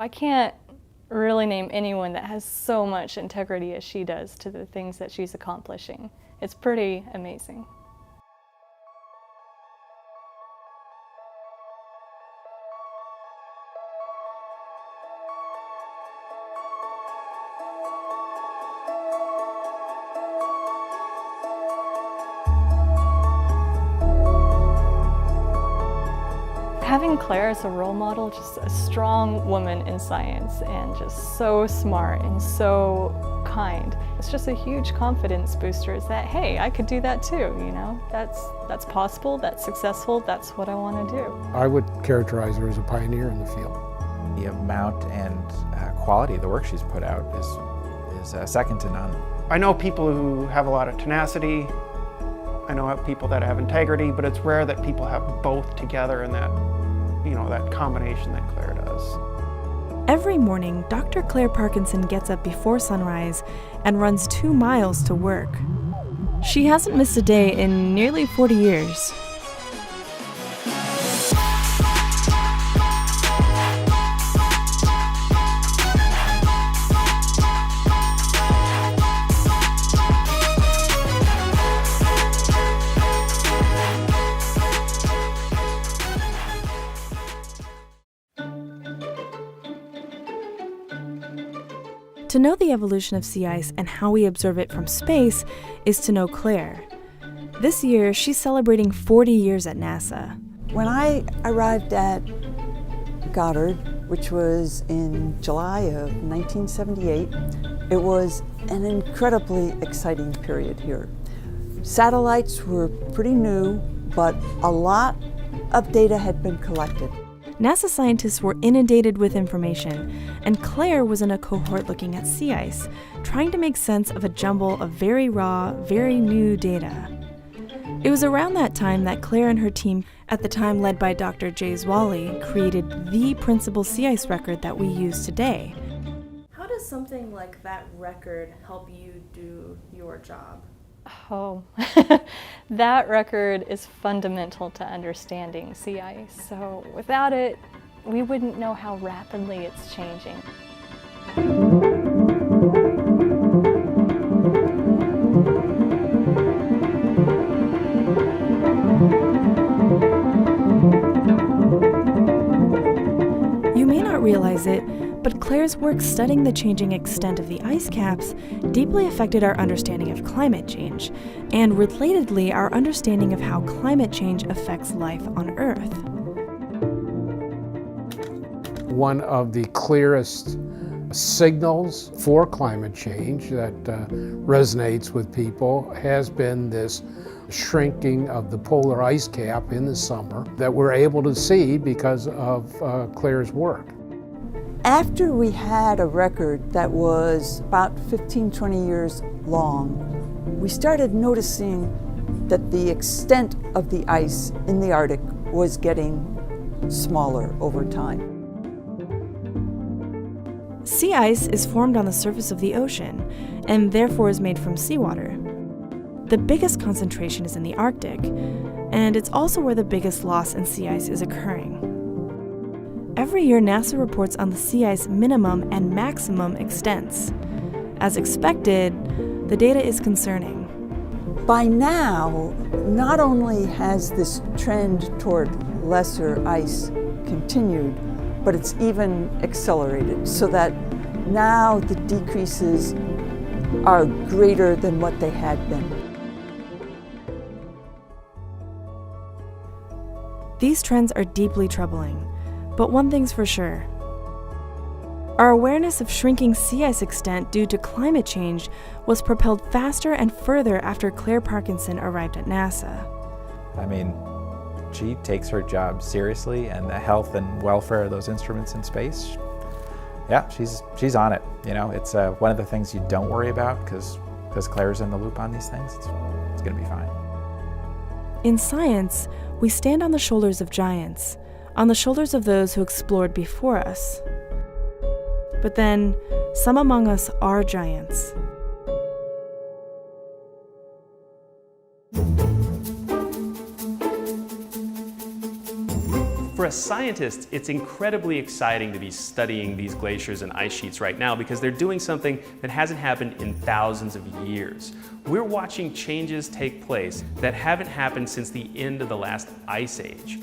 I can't really name anyone that has so much integrity as she does to the things that she's accomplishing. It's pretty amazing. Having Claire as a role model, just a strong woman in science and just so smart and so kind. It's just a huge confidence booster. Is that, hey, I could do that too, you know? That's possible, that's successful, that's what I want to do. I would characterize her as a pioneer in the field. The amount and quality of the work she's put out is second to none. I know people who have a lot of tenacity. I know people that have integrity, but it's rare that people have both together in that, you know, that combination that Claire does. Every morning, Dr. Claire Parkinson gets up before sunrise and runs 2 miles to work. She hasn't missed a day in nearly 40 years. To know the evolution of sea ice and how we observe it from space is to know Claire. This year, she's celebrating 40 years at NASA. When I arrived at Goddard, which was in July of 1978, it was an incredibly exciting period here. Satellites were pretty new, but a lot of data had been collected. NASA scientists were inundated with information, and Claire was in a cohort looking at sea ice, trying to make sense of a jumble of very raw, very new data. It was around that time that Claire and her team, at the time led by Dr. Jay Zwally, created the principal sea ice record that we use today. How does something like that record help you do your job? Oh, that record is fundamental to understanding sea ice. So without it, we wouldn't know how rapidly it's changing. You may not realize it, but Claire's work studying the changing extent of the ice caps deeply affected our understanding of climate change, and relatedly, our understanding of how climate change affects life on Earth. One of the clearest signals for climate change that resonates with people has been this shrinking of the polar ice cap in the summer that we're able to see because of Claire's work. After we had a record that was about 15-20 years long, we started noticing that the extent of the ice in the Arctic was getting smaller over time. Sea ice is formed on the surface of the ocean, and therefore is made from seawater. The biggest concentration is in the Arctic, and it's also where the biggest loss in sea ice is occurring. Every year, NASA reports on the sea ice minimum and maximum extents. As expected, the data is concerning. By now, not only has this trend toward lesser ice continued, but it's even accelerated, so that now the decreases are greater than what they had been. These trends are deeply troubling, but one thing's for sure. Our awareness of shrinking sea ice extent due to climate change was propelled faster and further after Claire Parkinson arrived at NASA. I mean, she takes her job seriously, and the health and welfare of those instruments in space, yeah, she's on it. You know, it's one of the things you don't worry about because Claire's in the loop on these things. It's going to be fine. In science, we stand on the shoulders of giants, on the shoulders of those who explored before us. But then, some among us are giants. For us scientists, it's incredibly exciting to be studying these glaciers and ice sheets right now because they're doing something that hasn't happened in thousands of years. We're watching changes take place that haven't happened since the end of the last ice age.